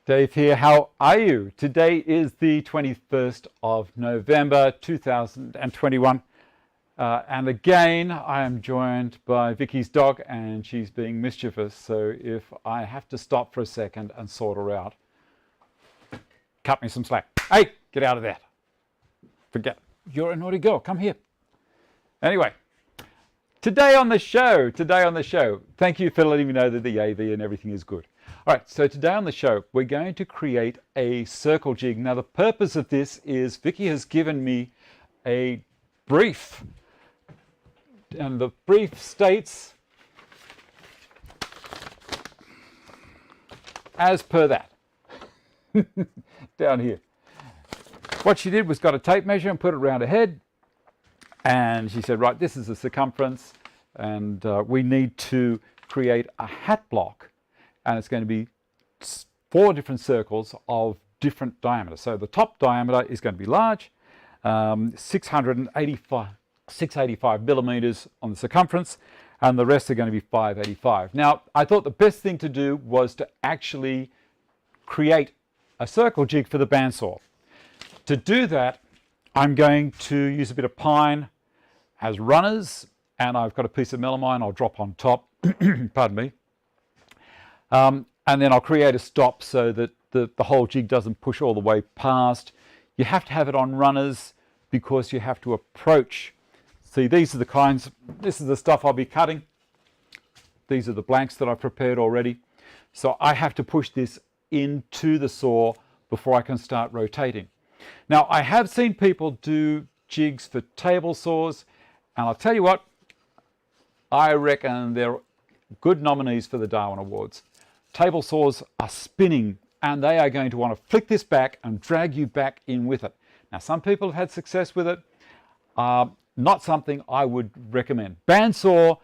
Dave here. How are you? Today is the 21st of November 2021. And again, I am joined by Vicky's dog and she's being mischievous. So if I have to stop for a second and sort her out, cut me some slack. Hey, get out of that. Forget. You're a naughty girl. Come here. Anyway, today on the show, thank you for letting me know that the AV and everything is good. All right, so today on the show, we're going to create a circle jig. Now, the purpose of this is Vicky has given me a brief, and the brief states, as per that, down here. What she did was got a tape measure and put it around her head, and she said, right, this is the circumference, and we need to create a hat block. And it's going to be 4 different circles of different diameters. So the top diameter is going to be large, 685 millimeters on the circumference, and the rest are going to be 585. Now, I thought the best thing to do was to actually create a circle jig for the bandsaw. To do that, I'm going to use a bit of pine as runners, and I've got a piece of melamine I'll drop on top, pardon me. And then I'll create a stop so that the whole jig doesn't push all the way past. You have to have it on runners because you have to approach. See, these are the kinds, this is the stuff I'll be cutting. These are the blanks that I've prepared already. So I have to push this into the saw before I can start rotating. Now, I have seen people do jigs for table saws, and I'll tell you what, I reckon they're good nominees for the Darwin Awards. Table saws are spinning and they are going to want to flick this back and drag you back in with it. Now, some people have had success with it. Not something I would recommend. Bandsaw,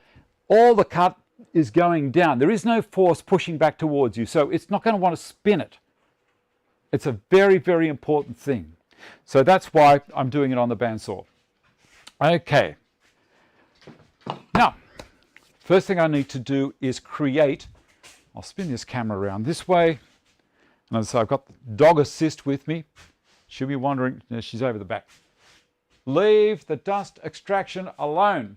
all the cut is going down. There is no force pushing back towards you, so it's not going to want to spin it. It's a very, very important thing. So that's why I'm doing it on the bandsaw. Okay. Now, first thing I need to do is create, I'll spin this camera around this way, and so I've got the dog assist with me. She'll be wondering, she's over the back. Leave the dust extraction alone.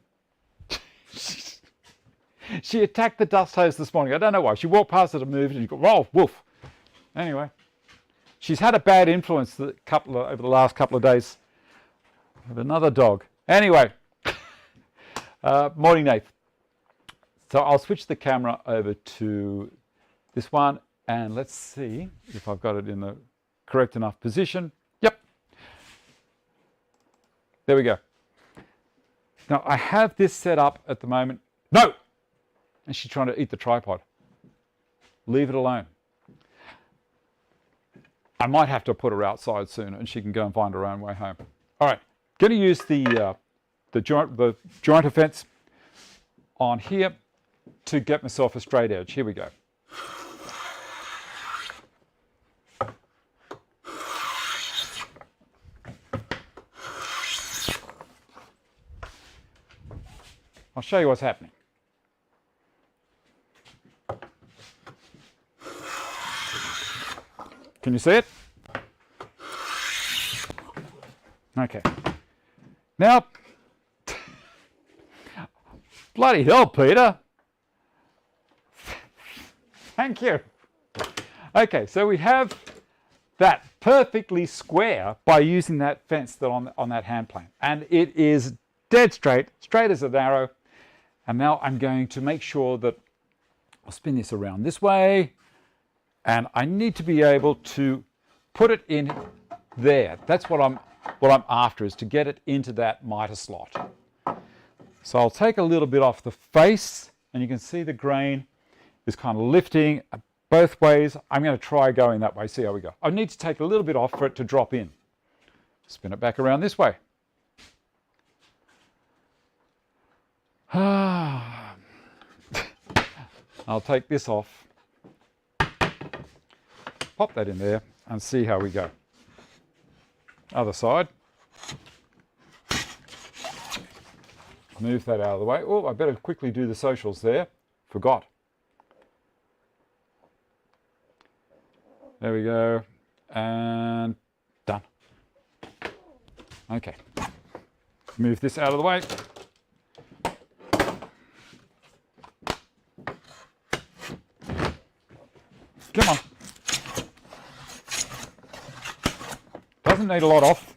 She attacked the dust hose this morning. I don't know why. She walked past it and moved, and you go, oh, woof. Anyway, she's had a bad influence over the last couple of days of another dog. Anyway, morning, Nate. So I'll switch the camera over to this one and let's see if I've got it in the correct enough position. Yep. There we go. Now I have this set up at the moment. No! And she's trying to eat the tripod. Leave it alone. I might have to put her outside soon and she can go and find her own way home. All right, going to use the jointer fence on here to get myself a straight edge. Here we go. I'll show you what's happening. Can you see it? Okay. Now, bloody hell, Peter. Thank you. Okay, so we have that perfectly square by using that fence that on that hand plane. And it is dead straight, straight as an arrow. And now I'm going to make sure that I'll spin this around this way. And I need to be able to put it in there. That's what I'm after, is to get it into that miter slot. So I'll take a little bit off the face, and you can see the grain is kind of lifting both ways. I'm going to try going that way, see how we go. I need to take a little bit off for it to drop in. Spin it back around this way. I'll take this off, pop that in there and see how we go. Other side. Move that out of the way. Oh, I better quickly do the socials there. Forgot. There we go. And done. Okay. Move this out of the way. Come on. Doesn't need a lot off.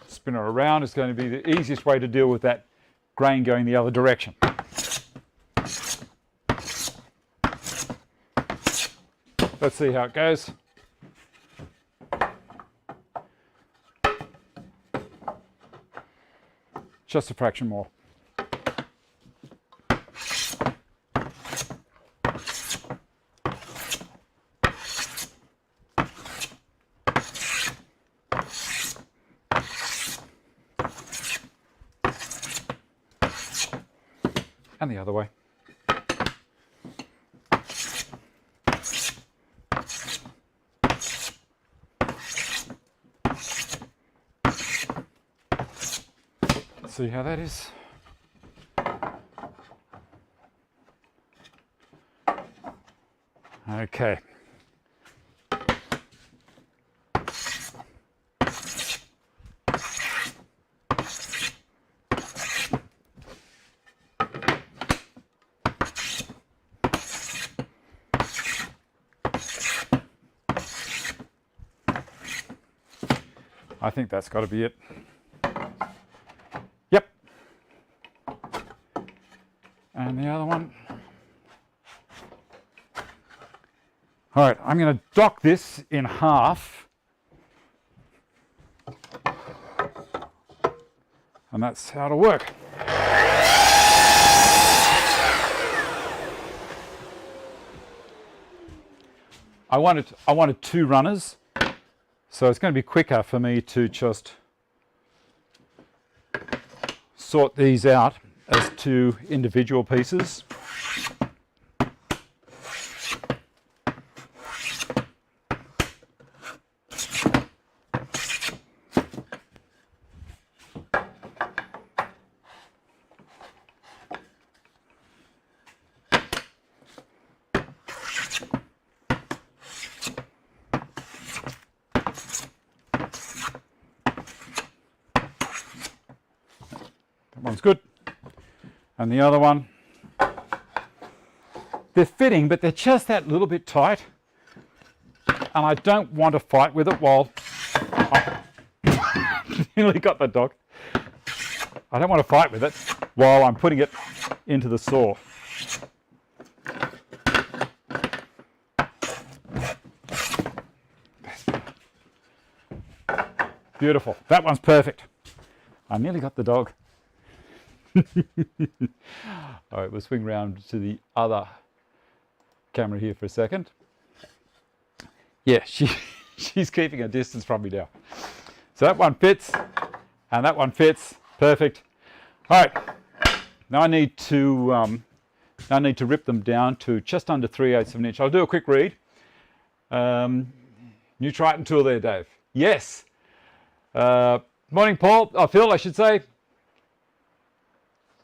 Spin it around is going to be the easiest way to deal with that grain going the other direction. Let's see how it goes. Just a fraction more. And the other way. See how that is. Okay. I think that's got to be it. Yep. And the other one. All right, I'm going to dock this in half. And that's how it'll work. I wanted two runners. So it's going to be quicker for me to just sort these out as two individual pieces. One's good, and the other one, they're fitting, but they're just that little bit tight, and I don't want to fight with it while I nearly got the dog. I don't want to fight with it while I'm putting it into the saw. Beautiful. That one's perfect. I nearly got the dog. All right, we'll swing round to the other camera here for a second. Yeah, she's keeping a distance from me now. So that one fits, and that one fits. Perfect. All right, now I need to rip them down to just under 3/8 of an inch. I'll do a quick read. New Triton tool there, Dave. Yes. Morning, Paul. Phil, I should say.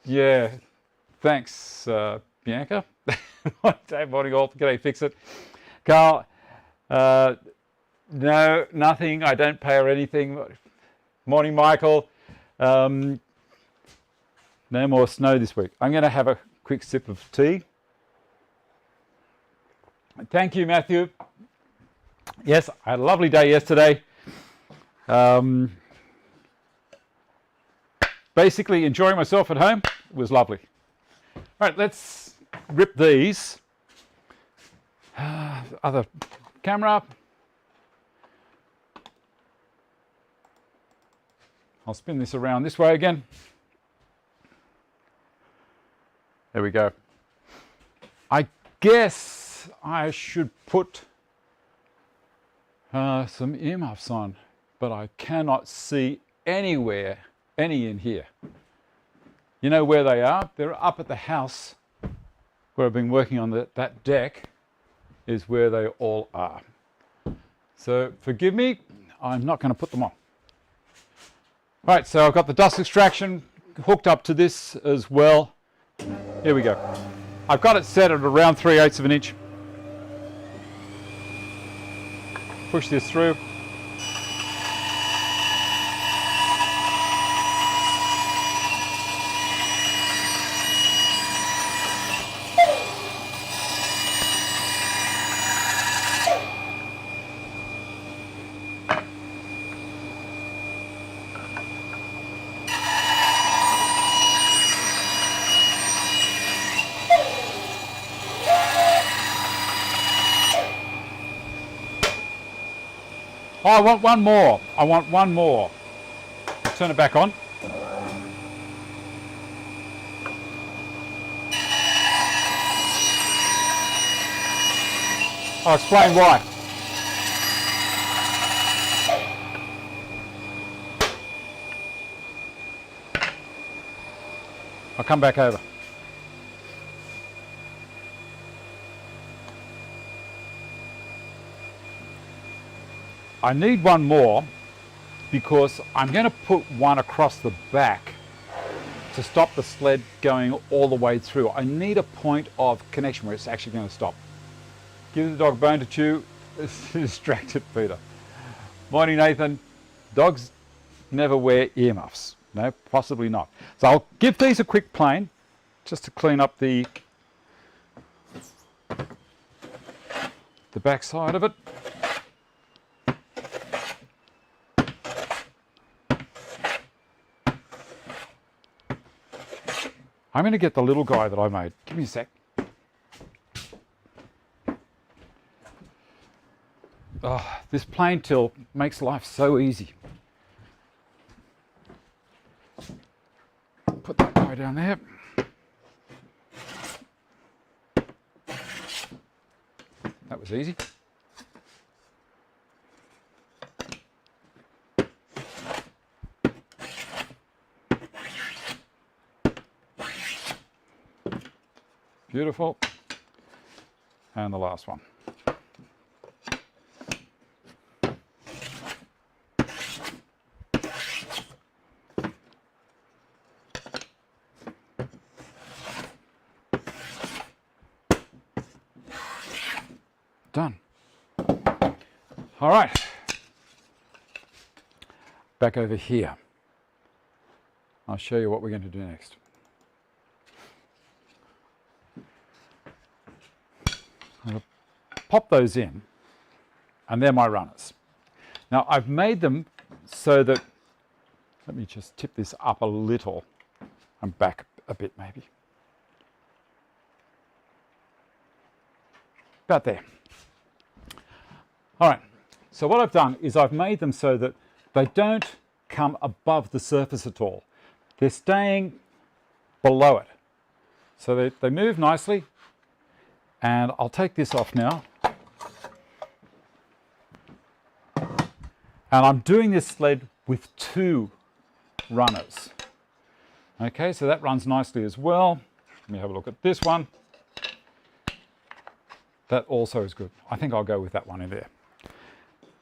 Yeah, thanks, Bianca. Dave, morning all. G'day, fix it. Carl, no, nothing. I don't pay her anything. Morning, Michael. No more snow this week. I'm going to have a quick sip of tea. Thank you, Matthew. Yes, I had a lovely day yesterday. Basically enjoying myself at home. It was lovely. All right, let's rip these. Other camera. I'll spin this around this way again. There we go. I guess I should put some earmuffs on, but I cannot see anywhere any in here. You know where they are? They're up at the house where I've been working on that deck is where they all are. So forgive me, I'm not going to put them on. Right, so I've got the dust extraction hooked up to this as well. Here we go. I've got it set at around 3/8 of an inch. Push this through. Oh, I want one more. I want one more. Turn it back on. I'll explain why. I'll come back over. I need one more because I'm going to put one across the back to stop the sled going all the way through. I need a point of connection where it's actually going to stop. Give the dog a bone to chew. It's distracted Peter. Morning, Nathan. Dogs never wear earmuffs. No, possibly not. So I'll give these a quick plane just to clean up the back side of it. I'm going to get the little guy that I made. Give me a sec. Oh, this plane till makes life so easy. Put that guy down there. That was easy. Beautiful. And the last one. Done. All right. Back over here. I'll show you what we're going to do next. I'm going to pop those in, and they're my runners. Now I've made them so that, let me just tip this up a little and back a bit maybe. About there. All right, so what I've done is I've made them so that they don't come above the surface at all. They're staying below it. So they move nicely. And I'll take this off now. And I'm doing this sled with 2 runners. Okay, so that runs nicely as well. Let me have a look at this one. That also is good. I think I'll go with that one in there.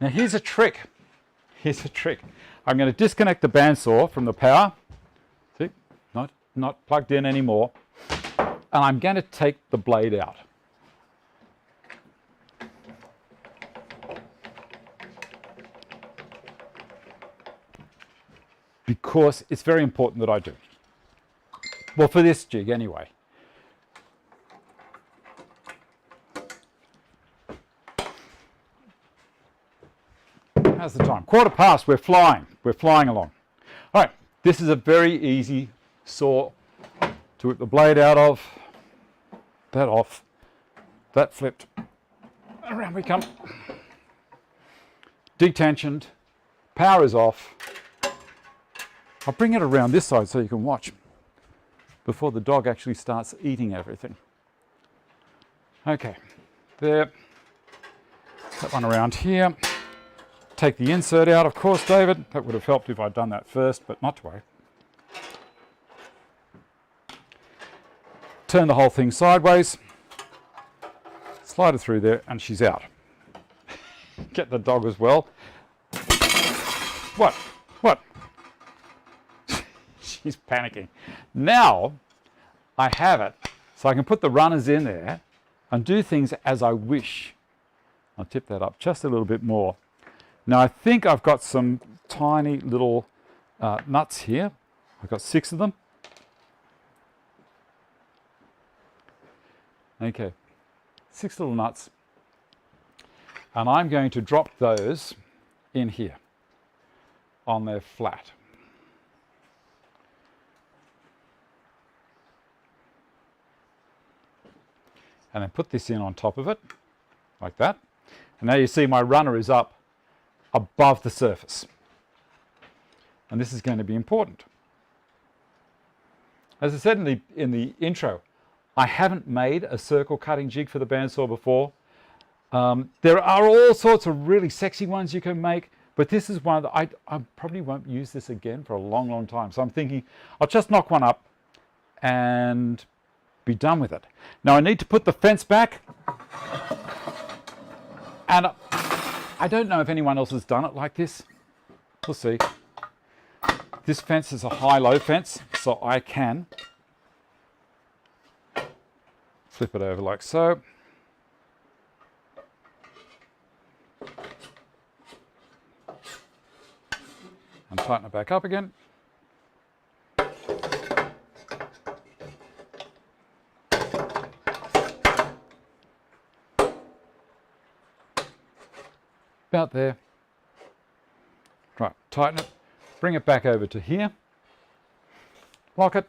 Now here's a trick. Here's a trick. I'm going to disconnect the bandsaw from the power. See, not plugged in anymore. And I'm going to take the blade out. Because it's very important that I do. Well, for this jig anyway. How's the time? 1:15, we're flying. We're flying along. All right, this is a very easy saw to whip the blade out of. That off. That flipped. Around we come. Detensioned. Power is off. I'll bring it around this side so you can watch before the dog actually starts eating everything. Okay, there. That one around here. Take the insert out, of course, David. That would have helped if I'd done that first, but not to worry. Turn the whole thing sideways. Slide it through there, and she's out. Get the dog as well. What? What? She's panicking. Now I have it, so I can put the runners in there and do things as I wish. I'll tip that up just a little bit more. Now I think I've got some tiny little nuts here. I've got 6 of them. Okay, 6 little nuts. And I'm going to drop those in here on their flat. And then put this in on top of it, like that. And now you see my runner is up above the surface. And this is going to be important. As I said in the intro, I haven't made a circle cutting jig for the bandsaw before. There are all sorts of really sexy ones you can make, but this is one that I probably won't use this again for a long, long time. So I'm thinking I'll just knock one up and be done with it. Now I need to put the fence back, and I don't know if anyone else has done it like this. We'll see. This fence is a high-low fence, so I can flip it over like so. And tighten it back up again. About there. Right, tighten it, bring it back over to here, lock it.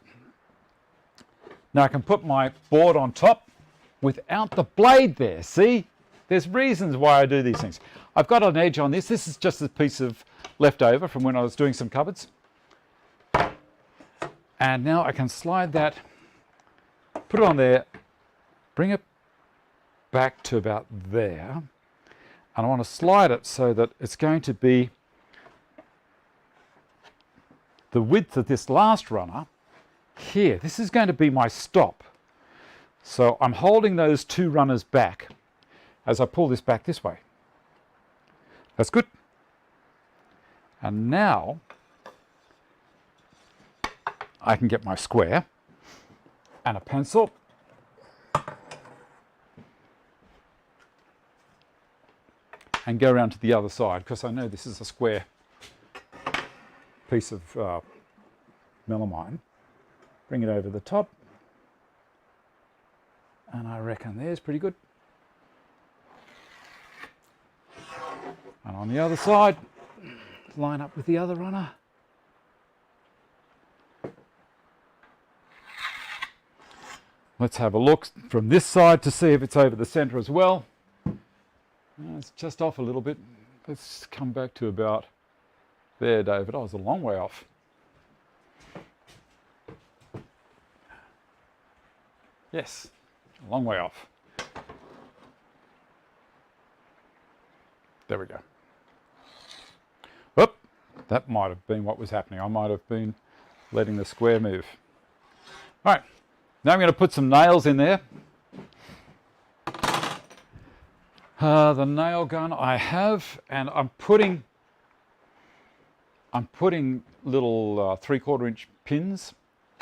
Now I can put my board on top without the blade there, see? There's reasons why I do these things. I've got an edge on this. This is just a piece of leftover from when I was doing some cupboards. And now I can slide that, put it on there, bring it back to about there. And I want to slide it so that it's going to be the width of this last runner here. This is going to be my stop. So I'm holding those 2 runners back as I pull this back this way. That's good. And now I can get my square and a pencil. And go around to the other side, because I know this is a square piece of melamine. Bring it over the top. And I reckon there's pretty good. And on the other side, line up with the other runner. Let's have a look from this side to see if it's over the center as well. It's just off a little bit. Let's come back to about there, David. I was a long way off. Yes, a long way off. There we go. Oop, that might have been what was happening. I might have been letting the square move. All right, now I'm going to put some nails in there. The nail gun I have, and I'm putting little 3/4 inch pins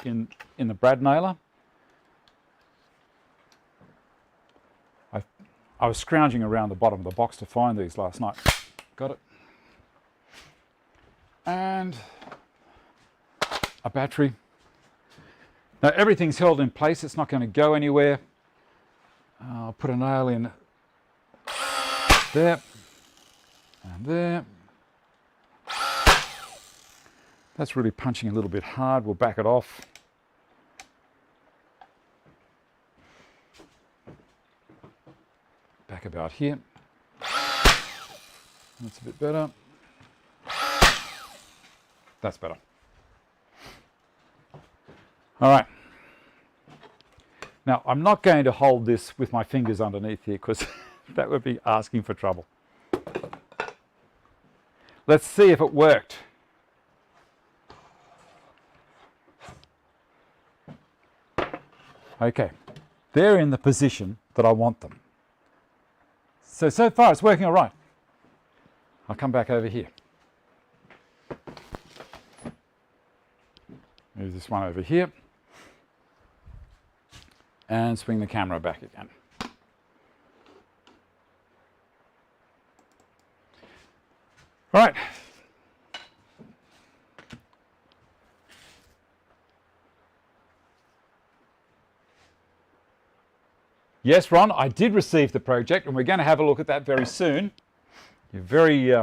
in the brad nailer. I was scrounging around the bottom of the box to find these last night. Got it. And a battery. Now everything's held in place. It's not going to go anywhere. I'll put a nail in there and there. That's really punching a little bit hard. We'll back it off. Back about here. That's a bit better. That's better. All right. Now, I'm not going to hold this with my fingers underneath here because that would be asking for trouble. Let's see if it worked. Okay, they're in the position that I want them. So far it's working all right. I'll come back over here. Move this one over here. And swing the camera back again. Right. Yes, Ron, I did receive the project, and we're going to have a look at that very soon. You're very,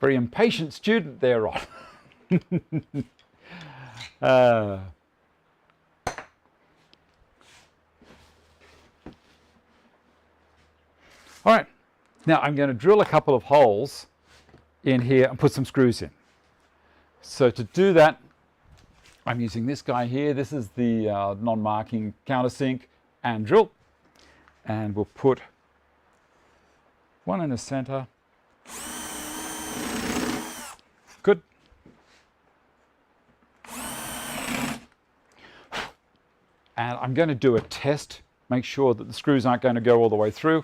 very impatient student there, Ron. All right, now I'm going to drill a couple of holes in here and put some screws in. So to do that, I'm using this guy here. This is the non-marking countersink and drill, and we'll put one in the center. Good. And I'm going to do a test, make sure that the screws aren't going to go all the way through.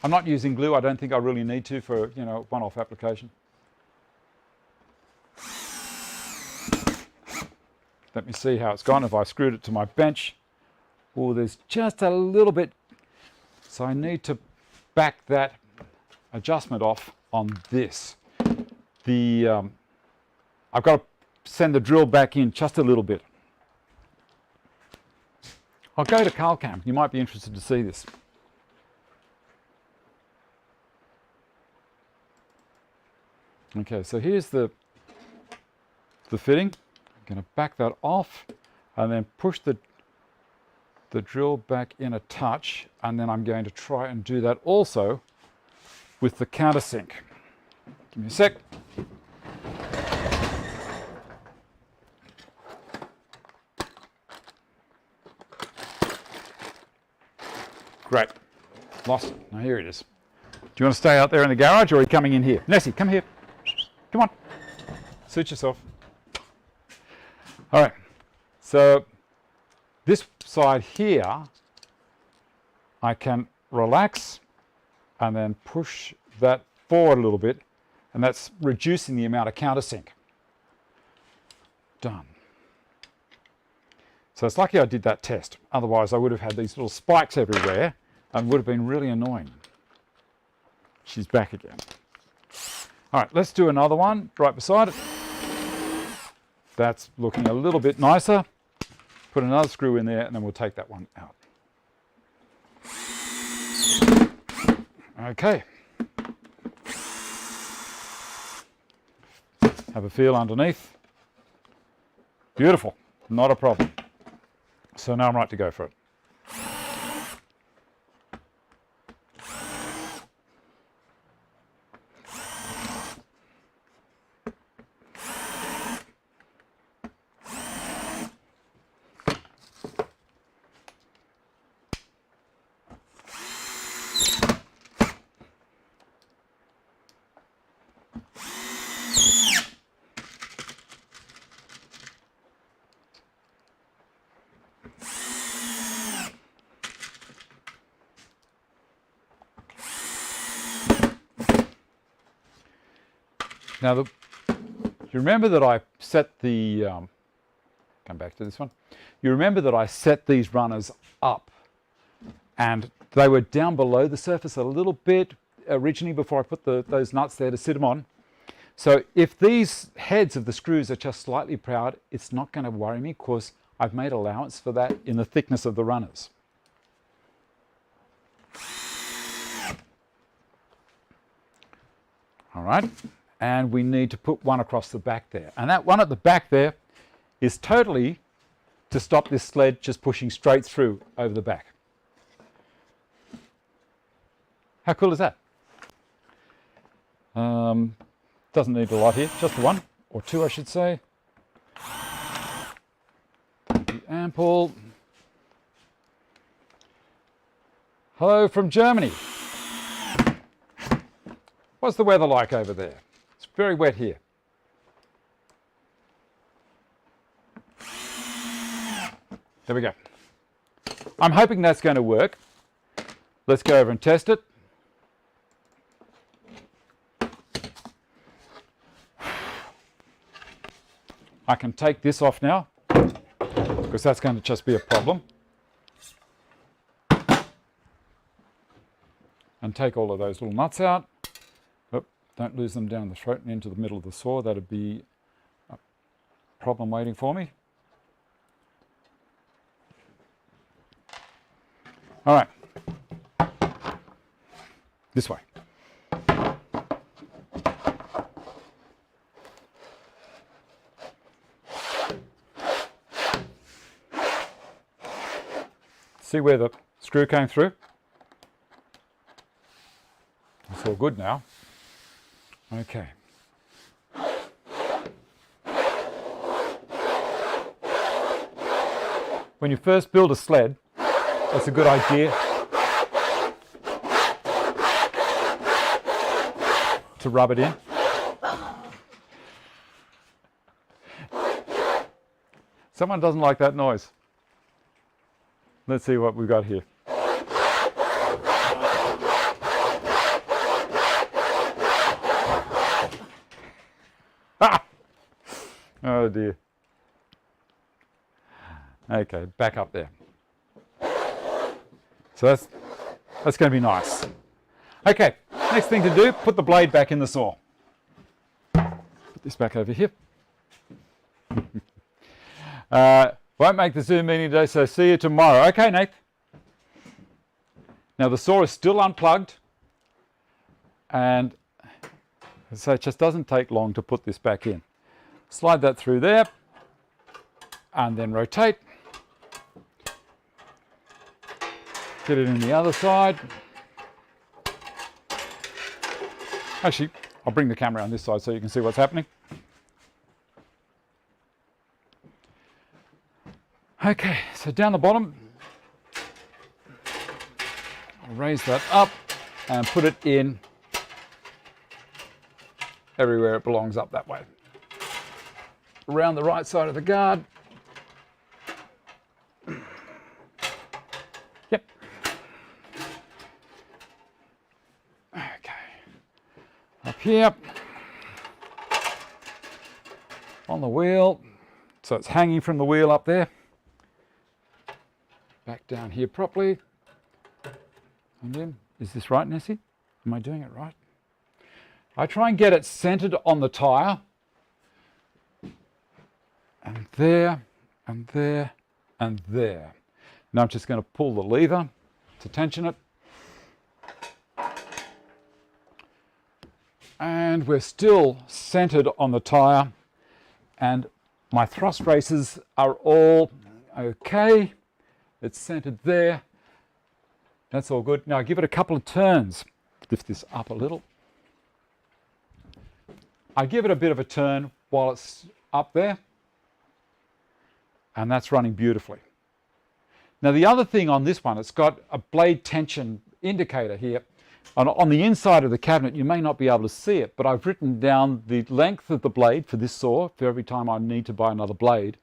I'm not using glue. I don't think I really need to for, you know, one-off application. Let me see how it's gone. If I screwed it to my bench, oh, there's just a little bit. So I need to back that adjustment off on this. I've got to send the drill back in just a little bit. I'll go to CalCam. You might be interested to see this. Okay, so here's the fitting. I'm going to back that off and then push the drill back in a touch, and then I'm going to try and do that also with the countersink. Give me a sec. Great. Lost it. Now here it is. Do you want to stay out there in the garage, or are you coming in here? Nessie, come here. Come on. Suit yourself. All right. So this side here, I can relax and then push that forward a little bit, and that's reducing the amount of countersink. Done. So it's lucky I did that test. Otherwise, I would have had these little spikes everywhere and would have been really annoying. She's back again. All right, let's do another one right beside it. That's looking a little bit nicer. Put another screw in there, and then we'll take that one out. Okay. Have a feel underneath. Beautiful, not a problem. So now I'm right to go for it. Now, you remember that I set the, come back to this one. You remember that I set these runners up, and they were down below the surface a little bit originally before I put those nuts there to sit them on. So if these heads of the screws are just slightly proud, it's not going to worry me because I've made allowance for that in the thickness of the runners. All right. And we need to put one across the back there. And that one at the back there is totally to stop this sled just pushing straight through over the back. How cool is that? Doesn't need a lot here, just the one, or two I should say. Ample. Hello from Germany. What's the weather like over there? It's very wet here. There we go. I'm hoping that's going to work. let's go over and test it. I can take this off now, because that's going to just be a problem. And take all of those little nuts out. Oh, don't lose them down the throat and into the middle of the saw. That'd be a problem waiting for me. All right. This way. See where the screw came through? It's all good now. Okay. When you first build a sled, it's a good idea to rub it in. Someone doesn't like that noise. Let's see what we've got here. Ah! Oh dear. Okay, back up there. So that's going to be nice. Okay, next thing to do, put the blade back in the saw. Put this back over here. Won't make the Zoom meeting today, so see you tomorrow. Okay, Nath. Now the saw is still unplugged, and so it just doesn't take long to put this back in. Slide that through there, and then rotate. Get it in the other side. Actually, I'll bring the camera on this side so you can see what's happening. Okay, so down the bottom, I'll raise that up and put it in everywhere it belongs, up that way. Around the right side of the guard. Yep. Okay. Up here. On the wheel. So it's hanging from the wheel up there. Back down here properly. And then, is this right, Nessie? Am I doing it right? I try and get it centered on the tyre. And there, and there, and there. Now I'm just going to pull the lever to tension it. And we're still centered on the tyre. And my thrust races are all okay. It's centered there. That's all good. Now give it a couple of turns. Lift this up a little. I give it a bit of a turn while it's up there. And that's running beautifully. Now the other thing on this one, it's got a blade tension indicator here. On the inside of the cabinet, you may not be able to see it, but I've written down the length of the blade for this saw for every time I need to buy another blade,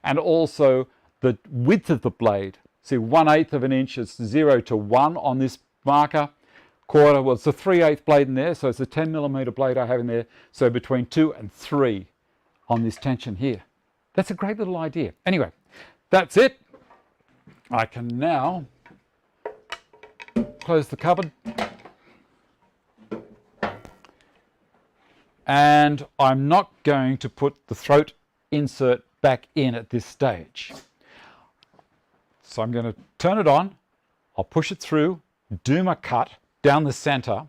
and also the width of the blade. See, 1/8 of an inch is 0 to 1 on this marker. Quarter, well, it's a 3/8 blade in there, so it's a 10mm blade I have in there. So between 2 and 3 on this tension here. That's a great little idea. Anyway, that's it. I can now close the cupboard. And I'm not going to put the throat insert back in at this stage. So I'm going to turn it on, I'll push it through, do my cut down the center,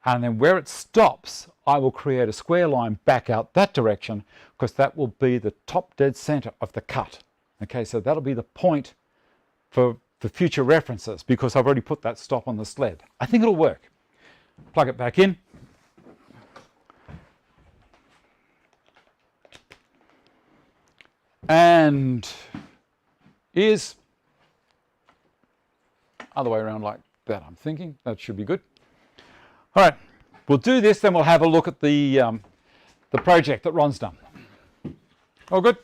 and then where it stops, I will create a square line back out that direction, because that will be the top dead center of the cut. Okay, so that'll be the point for the future references, because I've already put that stop on the sled. I think it'll work. Plug it back in. And is other way around like that, I'm thinking. That should be good. All right, we'll do this, then we'll have a look at the project that Ron's done. All good?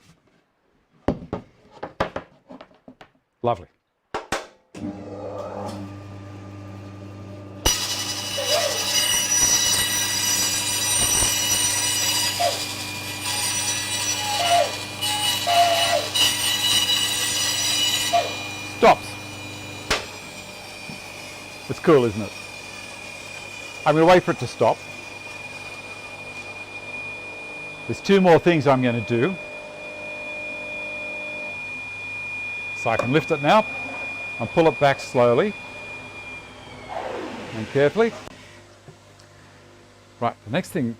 stops. It's cool, isn't it? I'm going to wait for it to stop. There's two more things I'm going to do. So I can lift it now and pull it back slowly and carefully. Right, the next thing,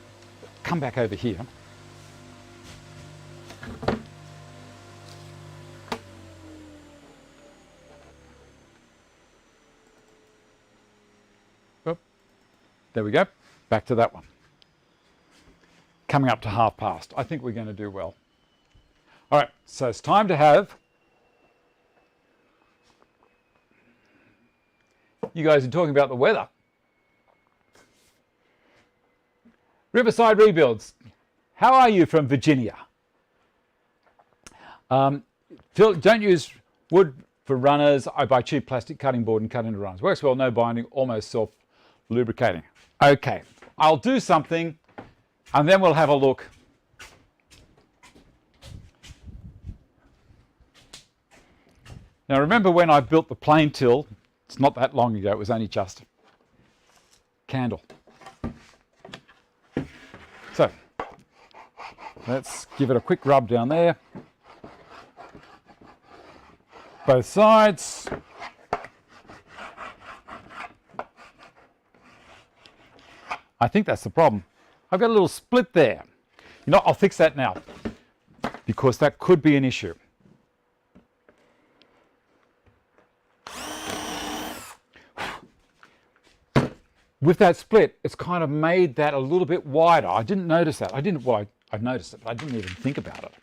come back over here. Oh, there we go, back to that one. Coming up to past. I think we're going to do well. All right, so it's time to have, you guys are talking about the weather. Riverside Rebuilds, how are you from Virginia? Don't use wood for runners. I buy cheap plastic cutting board and cut into runners. Works well, no binding, almost self-lubricating. Okay, I'll do something and then we'll have a look. Now remember when I built the plane till, it's not that long ago, it was only just candle. So let's give it a quick rub down there. Both sides. I think that's the problem. I've got a little split there. You know, I'll fix that now because that could be an issue. With that split, it's kind of made that a little bit wider. I didn't notice that. I noticed it, but I didn't even think about it.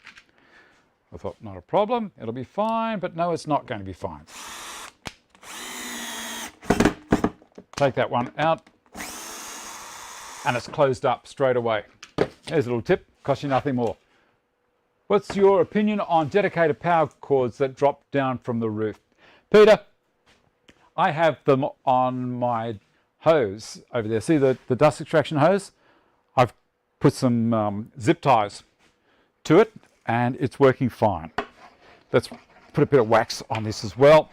I thought, not a problem, it'll be fine, but no, it's not going to be fine. Take that one out, and it's closed up straight away. There's a little tip, costs you nothing more. What's your opinion on dedicated power cords that drop down from the roof? Peter, I have them on my hose over there. See the dust extraction hose? I've put some zip ties to it and it's working fine. Let's put a bit of wax on this as well.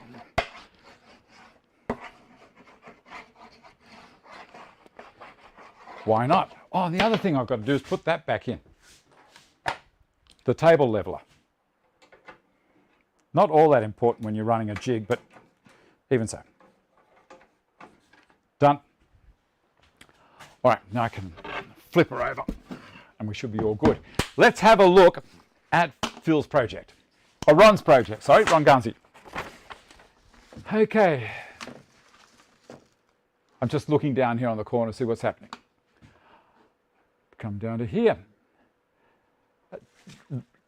Why not? Oh, and the other thing I've got to do is put that back in. The table leveler. Not all that important when you're running a jig, but even so. Done. All right, now I can flip her over and we should be all good. Let's have a look at Phil's project, or Ron's project, sorry, Ron Gunsey. Okay. I'm just looking down here on the corner to see what's happening. Come down to here.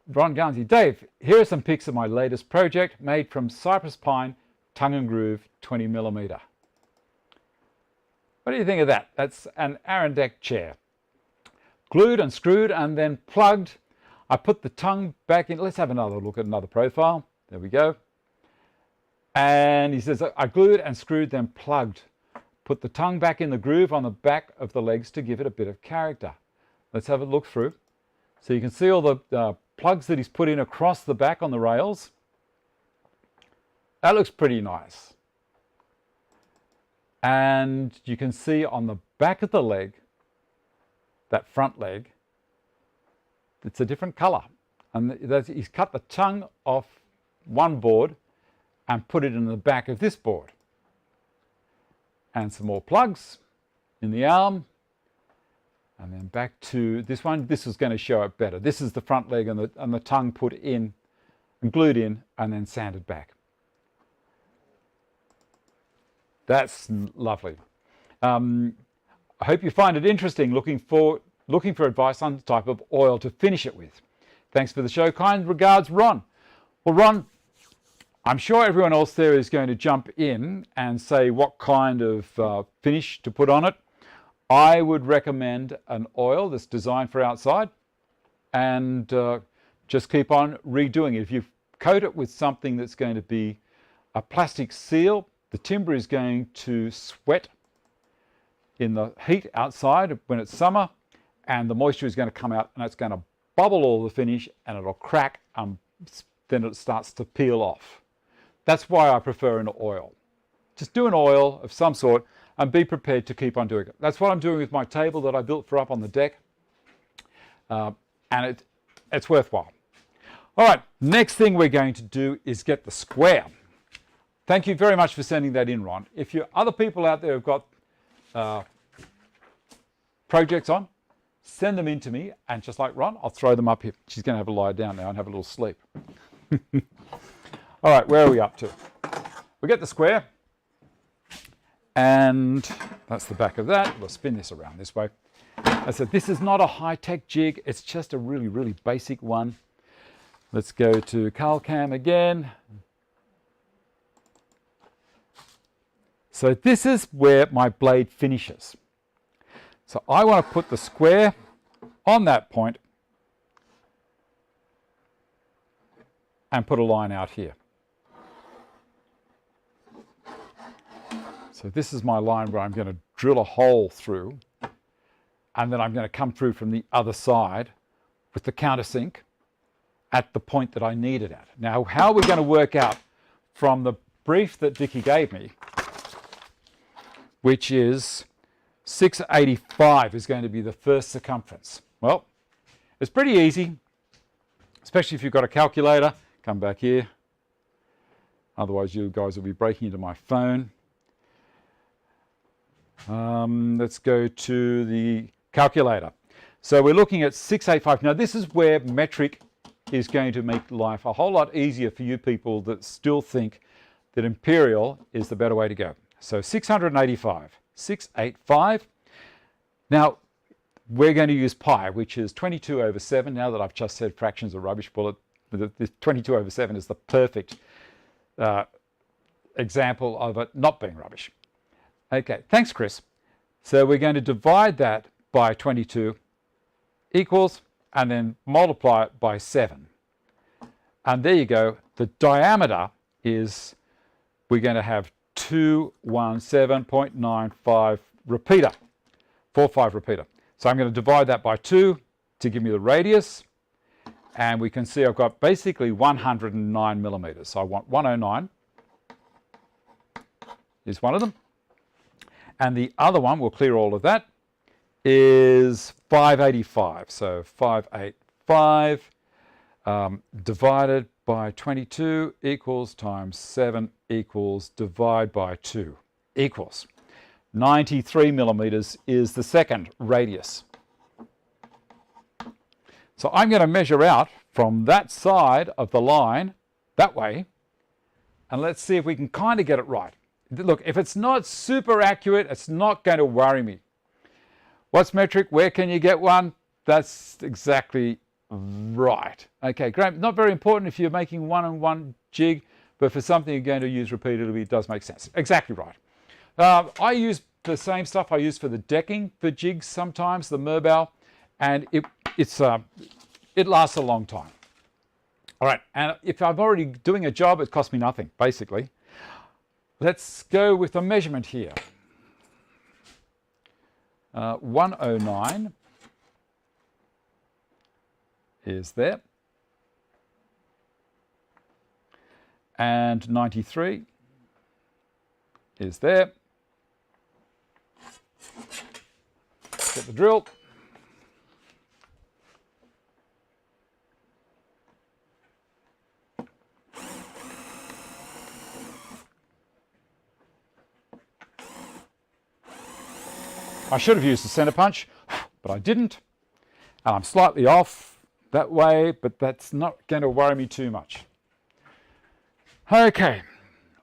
Ron Gunsey, Dave, here are some pics of my latest project made from cypress pine, tongue and groove, 20mm. What do you think of that? That's an Arendelle chair. Glued and screwed and then plugged. I put the tongue back in. Let's have another look at another profile. There we go. And he says, I glued and screwed, then plugged. Put the tongue back in the groove on the back of the legs to give it a bit of character. Let's have a look through. So you can see all the plugs that he's put in across the back on the rails. That looks pretty nice. And you can see on the back of the leg, that front leg, it's a different color. And he's cut the tongue off one board and put it in the back of this board. And some more plugs in the arm. And then back to this one. This is going to show it better. This is the front leg and the tongue put in and glued in and then sanded back. That's lovely. I hope you find it interesting looking for advice on the type of oil to finish it with. Thanks for the show. Kind regards, Ron. Well, Ron, I'm sure everyone else there is going to jump in and say what kind of finish to put on it. I would recommend an oil that's designed for outside and just keep on redoing it. If you coat it with something that's going to be a plastic seal, the timber is going to sweat in the heat outside when it's summer, and the moisture is going to come out and it's going to bubble all the finish and it'll crack, then it starts to peel off. That's why I prefer an oil. Just do an oil of some sort and be prepared to keep on doing it. That's what I'm doing with my table that I built for up on the deck. And it's worthwhile. All right, next thing we're going to do is get the square. Thank you very much for sending that in, Ron. If you other people out there have got projects on, send them in to me, and just like Ron, I'll throw them up here. She's going to have a lie down now and have a little sleep. All right, where are we up to? We get the square, and that's the back of that. We'll spin this around this way. I said, this is not a high-tech jig. It's just a really, really basic one. Let's go to CalCam again. So this is where my blade finishes. So I want to put the square on that point and put a line out here. So this is my line where I'm going to drill a hole through, and then I'm going to come through from the other side with the countersink at the point that I need it at. Now, how are we going to work out from the brief that Vicky gave me, which is 685 is going to be the first circumference? Well, it's pretty easy, especially if you've got a calculator. Come back here. Otherwise, you guys will be breaking into my phone. Let's go to the calculator. So we're looking at 685. Now, this is where metric is going to make life a whole lot easier for you people that still think that imperial is the better way to go. So 685, 685. Now, we're going to use pi, which is 22 over 7. Now that I've just said fractions are rubbish, bullet, the 22 over 7 is the perfect example of it not being rubbish. Okay, thanks, Chris. So we're going to divide that by 22 equals, and then multiply it by 7. And there you go. The diameter is, we're going to have 217.95 repeater, 4.5 repeater. So I'm going to divide that by 2 to give me the radius. And we can see I've got basically 109 millimeters. So I want 109 is one of them. And the other one, we'll clear all of that, is 585. So 585 divided by 22 equals times 7 equals divide by 2 equals 93 millimeters is the second radius. So I'm going to measure out from that side of the line that way, and let's see if we can kind of get it right. Look, if it's not super accurate, it's not going to worry me. What's metric? Where can you get one? That's exactly right. Okay, Graeme, not very important if you're making one-on-one jig, but for something you're going to use repeatedly, it does make sense. Exactly right. I use the same stuff I use for the decking for jigs sometimes, the Mohr, and it lasts a long time. All right, and if I'm already doing a job, it costs me nothing, basically. Let's go with the measurement here. 109 is there. And 93 is there. Get the drill. I should have used the center punch, but I didn't. And I'm slightly off that way, but that's not going to worry me too much. Okay,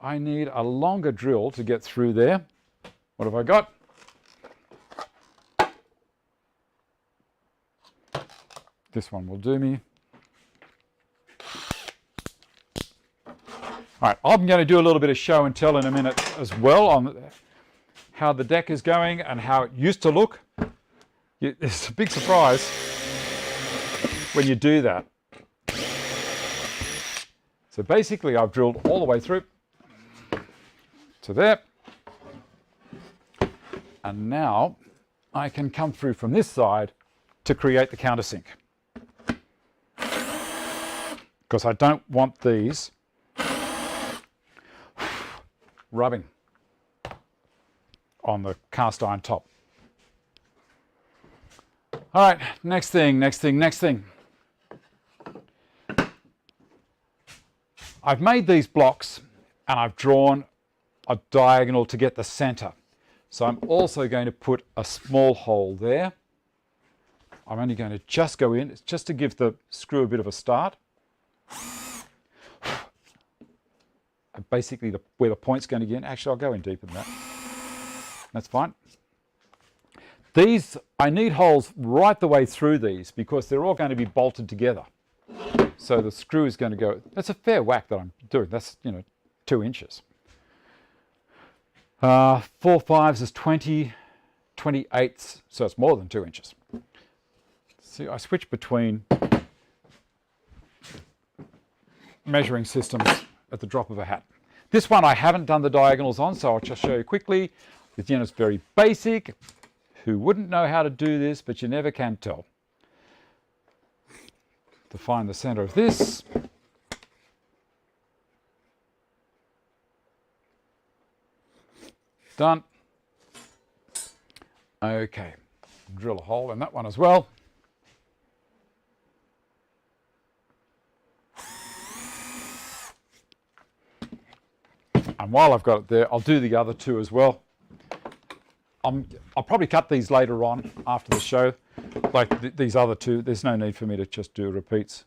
I need a longer drill to get through there. What have I got? This one will do me. All right, I'm going to do a little bit of show and tell in a minute as well on how the deck is going and how it used to look. It's a big surprise when you do that. So basically I've drilled all the way through to there. And now I can come through from this side to create the countersink. Because I don't want these rubbing on the cast iron top. All right, next thing. I've made these blocks and I've drawn a diagonal to get the center. So I'm also going to put a small hole there. I'm only going to just go in, it's just to give the screw a bit of a start. Basically where the point's going to get in. Actually, I'll go in deeper than that. That's fine. These, I need holes right the way through these because they're all going to be bolted together. So the screw is going to go, that's a fair whack that I'm doing. That's, 2 inches. 4 5s is 20, 28ths, so it's more than 2 inches. See, I switch between measuring systems at the drop of a hat. This one I haven't done the diagonals on, so I'll just show you quickly. It's very basic. Who wouldn't know how to do this, but you never can tell. To find the center of this. Done. Okay, drill a hole in that one as well. And while I've got it there, I'll do the other two as well. I'll probably cut these later on after the show. Like these other two, there's no need for me to just do repeats.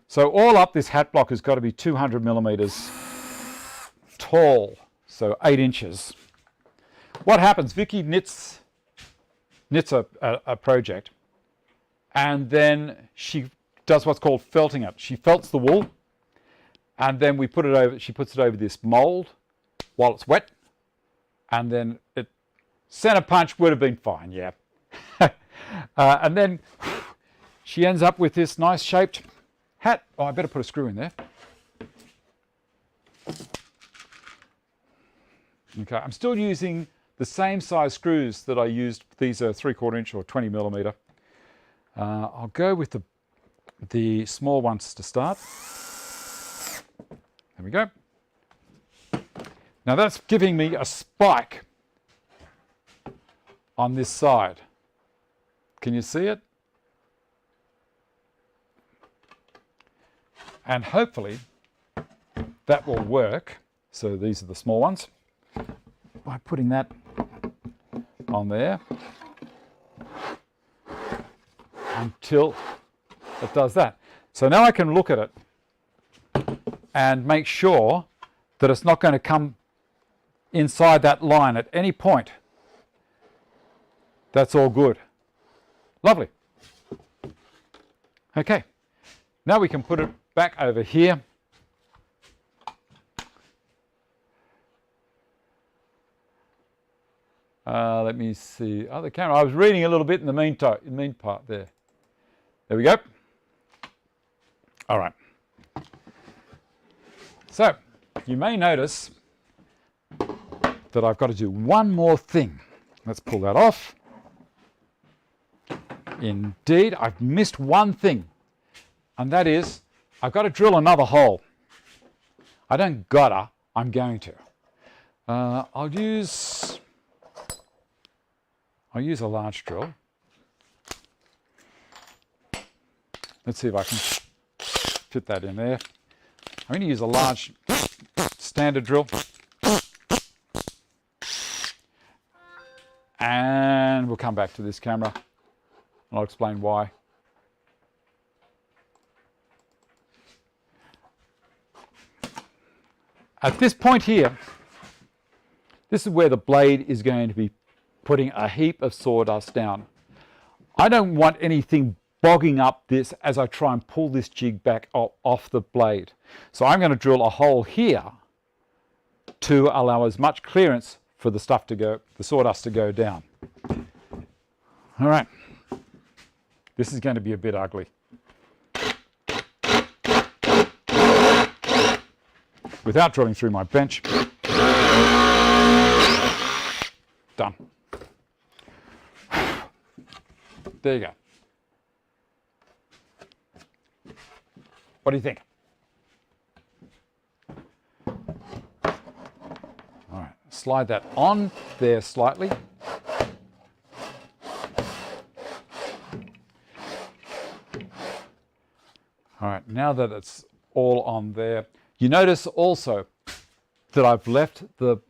So all up, this hat block has got to be 200 millimeters tall, so 8 inches. What happens, Vicky knits a project, and then she does what's called felting it. She felts the wool, and then she puts it over this mold while it's wet, and then center punch would have been fine, yeah. And then she ends up with this nice shaped hat. Oh, I better put a screw in there. Okay, I'm still using the same size screws that I used. These are 3/4 inch or 20 millimeter. I'll go with the small ones to start. There we go. Now that's giving me a spike on this side. Can you see it? And hopefully that will work. So these are the small ones. By putting that on there until it does that. So now I can look at it and make sure that it's not going to come inside that line at any point. That's all good. Lovely. Okay, now we can put it back over here. Let me see. Oh, the camera. I was reading a little bit in the mean part there. There we go. All right. So you may notice that I've got to do one more thing. Let's pull that off. Indeed, I've missed one thing, and that is I've got to drill another hole. I don't gotta, I'm going to. I'll use a large drill. Let's see if I can fit that in there. I'm going to use a large standard drill. And we'll come back to this camera and I'll explain why. At this point here, this is where the blade is going to be putting a heap of sawdust down. I don't want anything bogging up this as I try and pull this jig back off the blade. So I'm going to drill a hole here to allow as much clearance for the stuff to go, the sawdust to go down. All right, this is going to be a bit ugly. Without drilling through my bench. Done. There you go. What do you think? slide that on there slightly. All right, now that it's all on there, you notice also that I've left the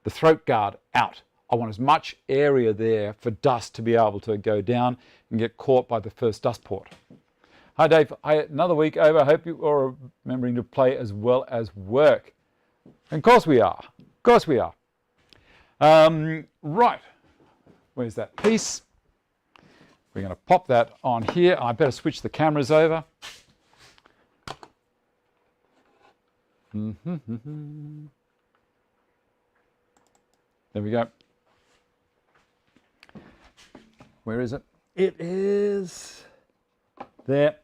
throat guard out. I want as much area there for dust to be able to go down and get caught by the first dust port. Hi Dave, another week over. I hope you are remembering to play as well as work. And of course we are. Of course we are. Right, where's that piece? We're going to pop that on here. I better switch the cameras over. There we go. Where is it? It is there.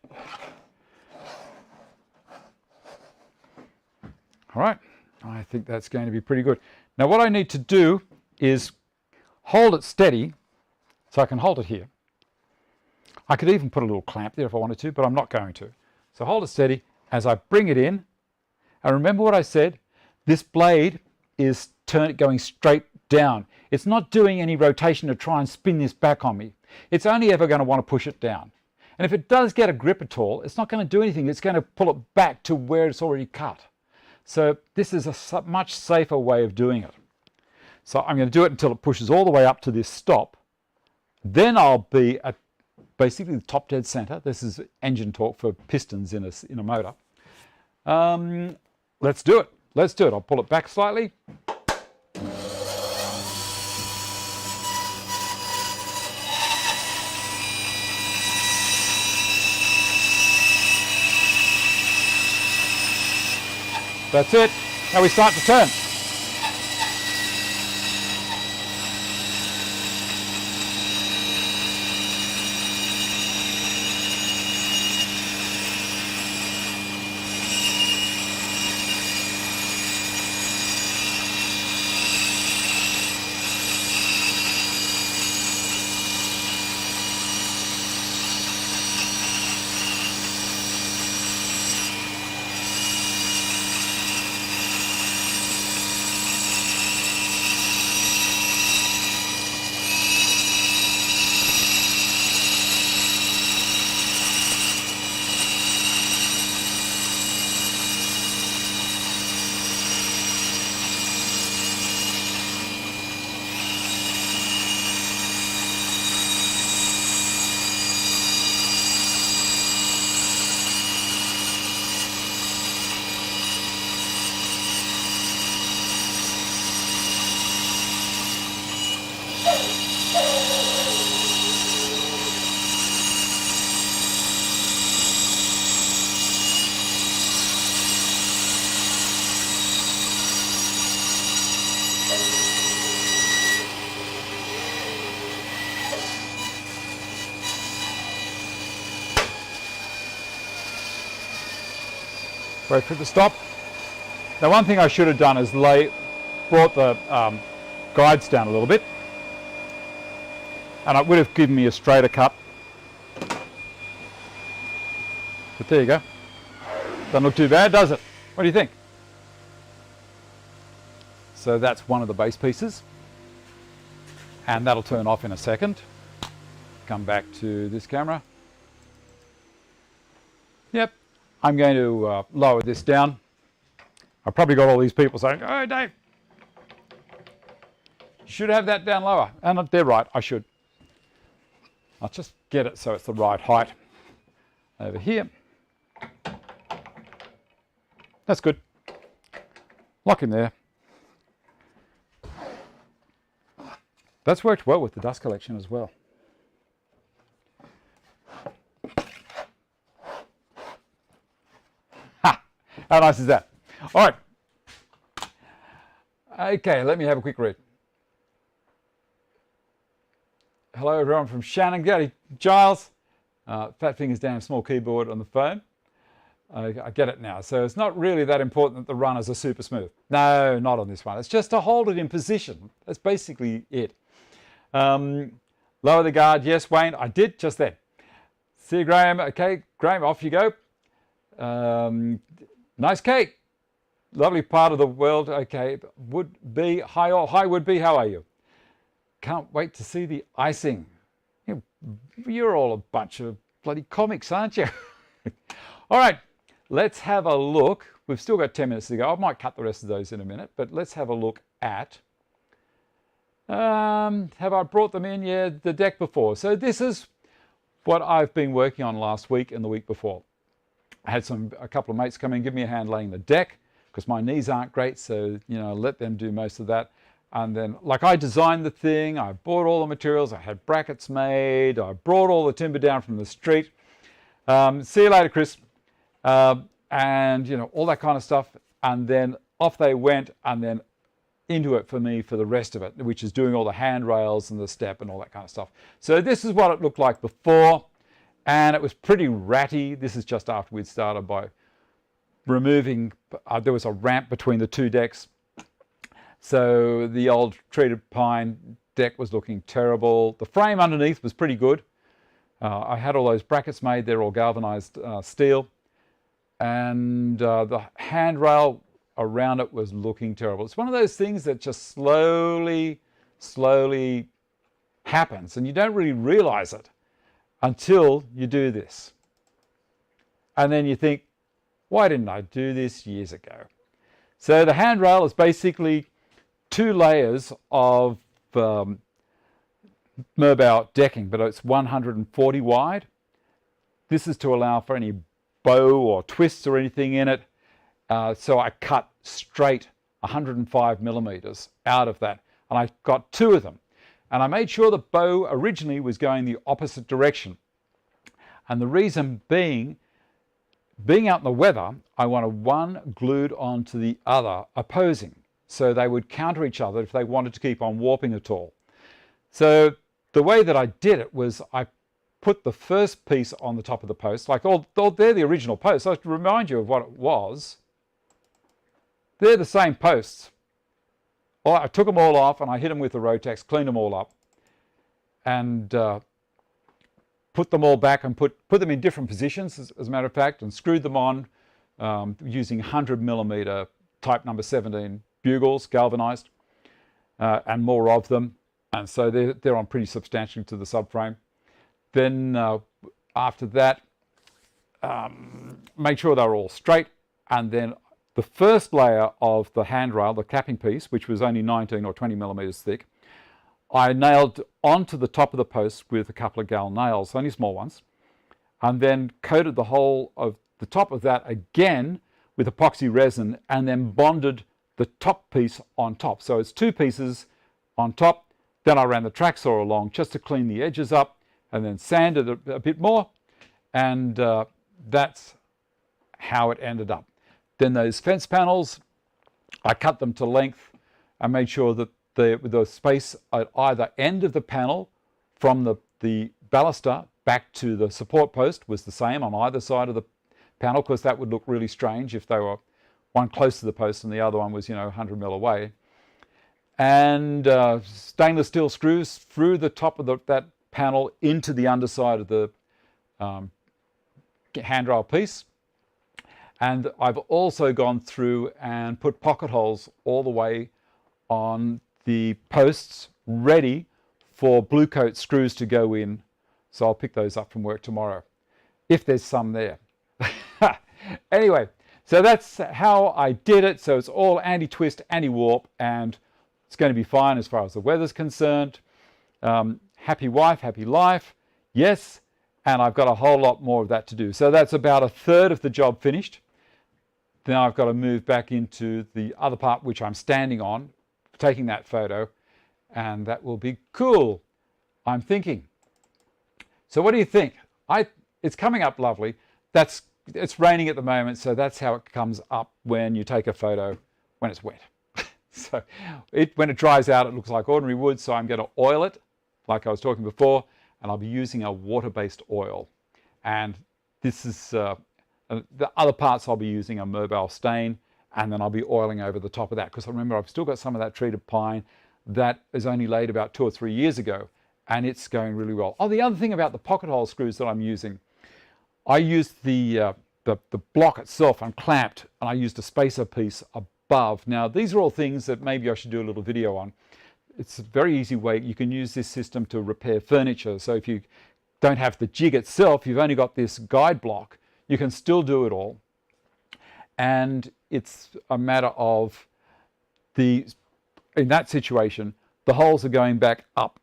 All right, I think that's going to be pretty good. Now what I need to do is hold it steady so I can hold it here. I could even put a little clamp there if I wanted to, but I'm not going to. So hold it steady as I bring it in. And remember what I said, this blade is going straight down. It's not doing any rotation to try and spin this back on me. It's only ever going to want to push it down. And if it does get a grip at all, it's not going to do anything. It's going to pull it back to where it's already cut. So this is a much safer way of doing it. So I'm going to do it until it pushes all the way up to this stop. Then I'll be at basically the top dead center. This is engine torque for pistons in a motor. Let's do it. Let's do it. I'll pull it back slightly. That's it. Now we start to turn. Wait for it to stop. Now one thing I should have done is brought the guides down a little bit, and it would have given me a straighter cut. But there you go. Doesn't look too bad, does it? What do you think? So that's one of the base pieces, and that'll turn off in a second. Come back to this camera. Yep. I'm going to lower this down. I've probably got all these people saying, "Oh, Dave, you should have that down lower." And they're right, I should. I'll just get it so it's the right height over here. That's good. Lock him there. That's worked well with the dust collection as well. How nice is that? All right. Okay, let me have a quick read. Hello everyone from Shannon. G'day, Giles. Fat fingers down, small keyboard on the phone. I get it now. So it's not really that important that the runners are super smooth. No, not on this one. It's just to hold it in position. That's basically it. Lower the guard. Yes, Wayne, I did just then. See you, Graeme. Okay, Graeme, off you go. Nice cake. lovely part of the world. Okay, would be, hi would be, how are you? Can't wait to see the icing. You're all a bunch of bloody comics, aren't you? All right, let's have a look. We've still got 10 minutes to go. I might cut the rest of those in a minute, but let's have a look at, have I brought them in? Yeah, the deck before. So this is what I've been working on last week and the week before. I had a couple of mates come in and give me a hand laying the deck because my knees aren't great, so let them do most of that. And then, like, I designed the thing, I bought all the materials, I had brackets made, I brought all the timber down from the street. See you later, Chris. And, all that kind of stuff. And then off they went, and then into it for me for the rest of it, which is doing all the handrails and the step and all that kind of stuff. So this is what it looked like before, and it was pretty ratty. This is just after we'd started by removing, there was a ramp between the two decks. So the old treated pine deck was looking terrible. The frame underneath was pretty good. I had all those brackets made. They're all galvanized steel. And the handrail around it was looking terrible. It's one of those things that just slowly happens. And you don't really realize it until you do this. And then you think, why didn't I do this years ago? So the handrail is basically 2 layers of Merbau decking, but it's 140 wide. This is to allow for any bow or twists or anything in it. So I cut straight 105 millimeters out of that, and I got 2 of them. And I made sure the bow originally was going the opposite direction. And the reason being out in the weather, I wanted one glued onto the other opposing, so they would counter each other if they wanted to keep on warping at all. So the way that I did it was I put the first piece on the top of the post, like they're the original posts. So to remind you of what it was, they're the same posts. I took them all off and I hit them with the Rotex, cleaned them all up, and put them all back and put them in different positions, as a matter of fact, and screwed them on using 100 millimeter type number 17 bugles, galvanized, and more of them. And so they're on pretty substantially to the subframe. Then after that, make sure they're all straight. And then the first layer of the handrail, the capping piece, which was only 19 or 20 millimeters thick, I nailed onto the top of the post with a couple of gal nails, only small ones, and then coated the whole of the top of that again with epoxy resin, and then bonded the top piece on top. So it's 2 pieces on top. Then I ran the track saw along just to clean the edges up, and then sanded it a bit more, and that's how it ended up. Then those fence panels, I cut them to length. I made sure that the space at either end of the panel from the baluster back to the support post was the same on either side of the panel, because that would look really strange if they were one close to the post and the other one was 100 mil away. And stainless steel screws through the top of that panel into the underside of the handrail piece. And I've also gone through and put pocket holes all the way on the posts, ready for blue coat screws to go in. So I'll pick those up from work tomorrow, if there's some there. Anyway, so that's how I did it. So it's all anti-twist, anti-warp, and it's going to be fine as far as the weather's concerned. Happy wife, happy life. Yes, and I've got a whole lot more of that to do. So that's about 1/3 of the job finished. Now I've got to move back into the other part, which I'm standing on, taking that photo, and that will be cool, I'm thinking. So what do you think? It's coming up lovely. It's raining at the moment, so that's how it comes up when you take a photo when it's wet. So when it dries out, it looks like ordinary wood, so I'm going to oil it, like I was talking before, and I'll be using a water-based oil. And this is, the other parts I'll be using a Merbau stain, and then I'll be oiling over the top of that, because remember, I've still got some of that treated pine that is only laid about 2 or 3 years ago, and it's going really well. Oh, the other thing about the pocket hole screws that I'm using, I used the the block itself unclamped, and I used a spacer piece above. Now, these are all things that maybe I should do a little video on. It's a very easy way. You can use this system to repair furniture. So if you don't have the jig itself, you've only got this guide block, you can still do it all. And it's a matter of in that situation, the holes are going back up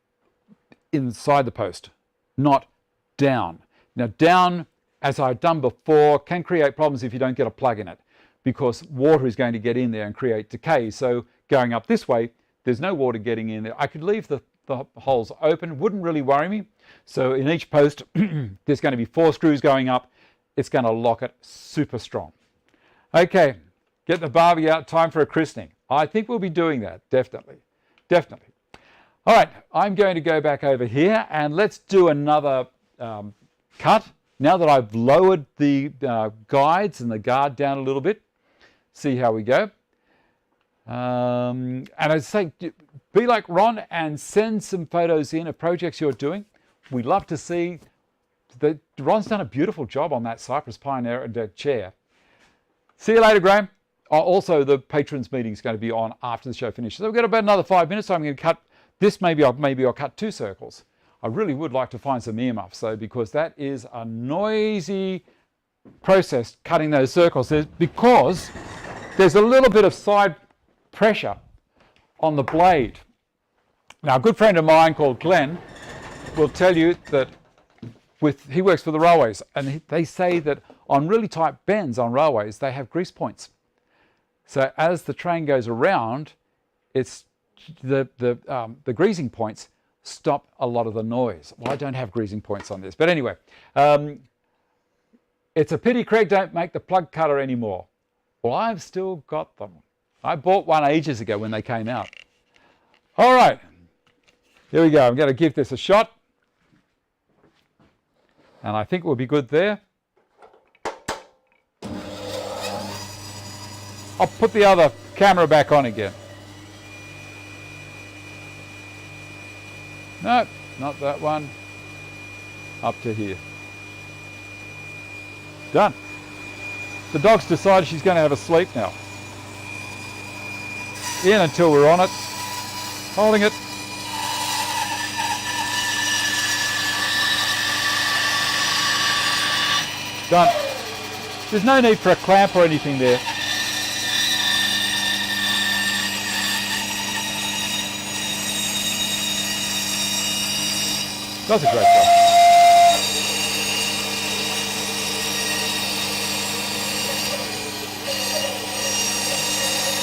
inside the post, not down. Now, down, as I've done before, can create problems if you don't get a plug in it, because water is going to get in there and create decay. So going up this way, there's no water getting in there. I could leave the holes open, wouldn't really worry me. So in each post, there's going to be 4 screws going up. It's going to lock it super strong. Okay, get the barbie out, time for a christening. I think we'll be doing that, definitely. Definitely. All right, I'm going to go back over here and let's do another cut. Now that I've lowered the guides and the guard down a little bit, see how we go. And I say, be like Ron and send some photos in of projects you're doing. We'd love to see that. Ron's done a beautiful job on that Cypress Pine chair. See you later, Graeme. Also, the patrons meeting is going to be on after the show finishes. So we've got about another 5 minutes, so I'm going to cut this. Maybe I'll cut 2 circles. I really would like to find some earmuffs, though, because that is a noisy process, cutting those circles. Because there's a little bit of side pressure on the blade. Now, a good friend of mine called Glenn will tell you that he works for the railways, and they say that on really tight bends on railways, they have grease points. So as the train goes around, it's the greasing points stop a lot of the noise. Well, I don't have greasing points on this, but anyway, it's a pity Craig don't make the plug cutter anymore. Well, I've still got them. I bought one ages ago when they came out. All right, here we go. I'm going to give this a shot, and I think we'll be good there. I'll put the other camera back on again. No, not that one. Up to here. Done. The dog's decided she's going to have a sleep now. In until we're on it. Holding it. Done. There's no need for a clamp or anything there. Does a great job.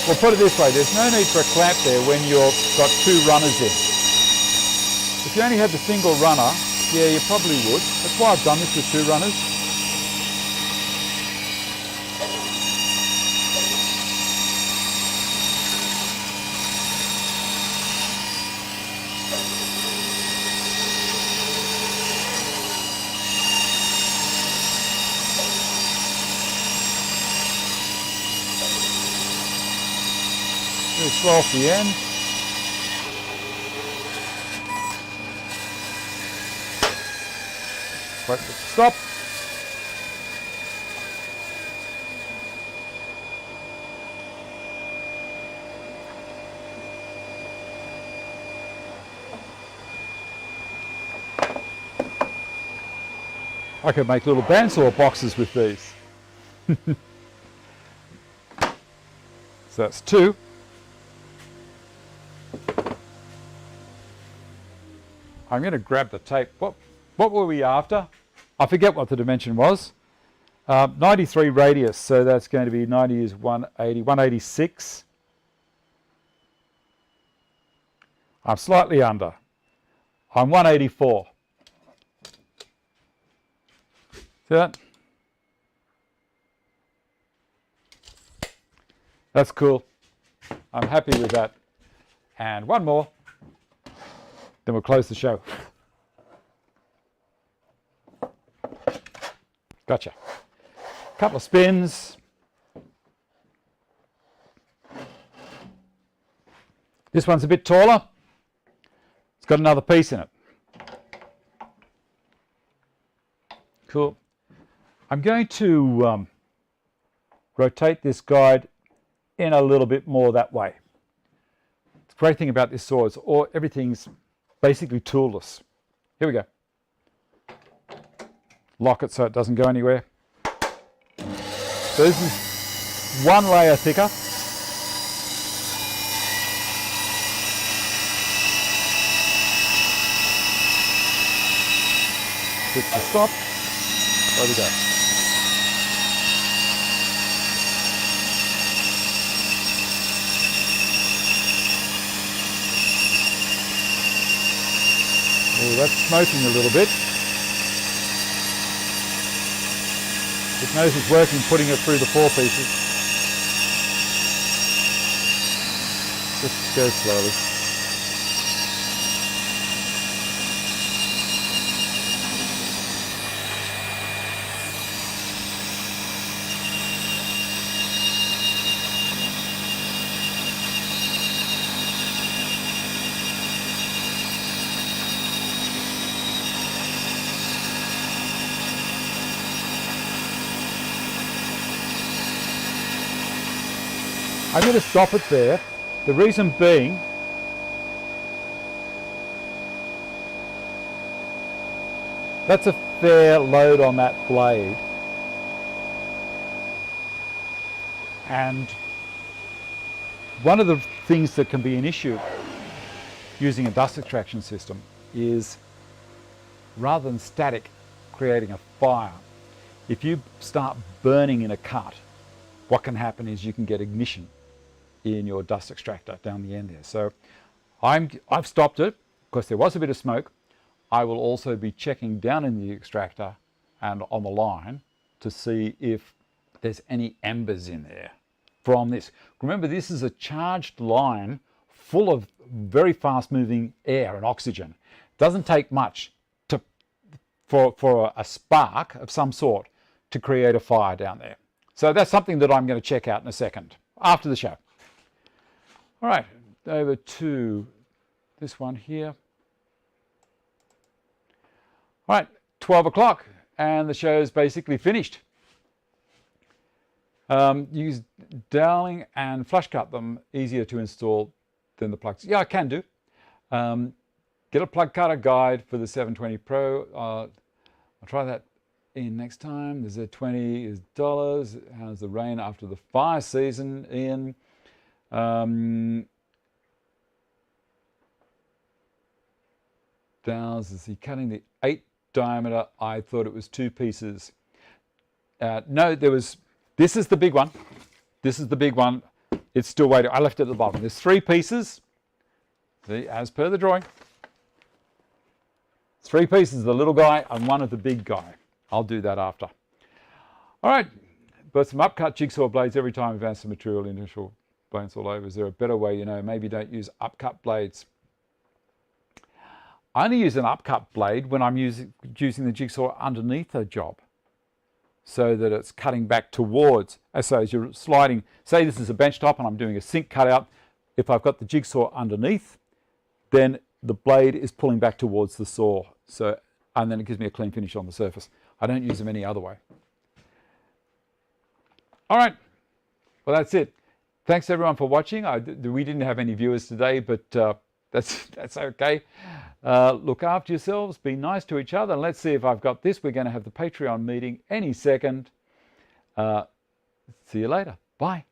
Well, put it this way, there's no need for a clamp there when you've got 2 runners in. If you only had the single runner, yeah, you probably would. That's why I've done this with 2 runners. Slow off the end. Wait for it to stop. I could make little bandsaw boxes with these. So that's 2. I'm going to grab the tape. What were we after? I forget what the dimension was. 93 radius, so that's going to be 90 is 180, 186. I'm slightly under. I'm 184. See that? That's cool. I'm happy with that. And one more. Then we'll close the show. Gotcha. Couple of spins. This one's a bit taller. It's got another piece in it. Cool. I'm going to rotate this guide in a little bit more that way. The great thing about this saw is everything's basically toolless. Here we go. Lock it so it doesn't go anywhere. So this is one layer thicker. Hit the stop. There we go. Oh, that's smoking a little bit. It knows it's working, putting it through the 4 pieces. Just go slowly. I'm going to stop it there. The reason being, that's a fair load on that blade. And one of the things that can be an issue using a dust extraction system is, rather than static creating a fire, if you start burning in a cut, what can happen is you can get ignition in your dust extractor down the end there. So I've stopped it because there was a bit of smoke. I will also be checking down in the extractor and on the line to see if there's any embers in there from this. Remember, this is a charged line full of very fast moving air and oxygen. It doesn't take much for a spark of some sort to create a fire down there. So that's something that I'm going to check out in a second after the show. All right, over to this one here. All right, 12 o'clock and the show is basically finished. Use doweling and flush cut them, easier to install than the plugs. Yeah, I can do. Get a plug cutter guide for the 720 Pro. I'll try that in next time. There's a $20. How's the rain after the fire season, Ian? Downs, is he cutting the 8 diameter? I thought it was 2 pieces. No, this is the big one. This is the big one. It's still waiting. I left it at the bottom. There's 3 pieces. See, as per the drawing. 3 pieces, the little guy and 1 of the big guy. I'll do that after. All right, but some upcut jigsaw blades every time we've added some material, initial bones all over. Is there a better way? Maybe don't use upcut blades. I only use an upcut blade when I'm using the jigsaw underneath a job, so that it's cutting back towards. So as you're sliding, say this is a bench top and I'm doing a sink cutout, if I've got the jigsaw underneath, then the blade is pulling back towards the saw. And then it gives me a clean finish on the surface. I don't use them any other way. All right, well, that's it. Thanks everyone for watching. We didn't have any viewers today, but that's okay. Look after yourselves, be nice to each other, and let's see if I've got this. We're going to have the Patreon meeting any second. See you later. Bye.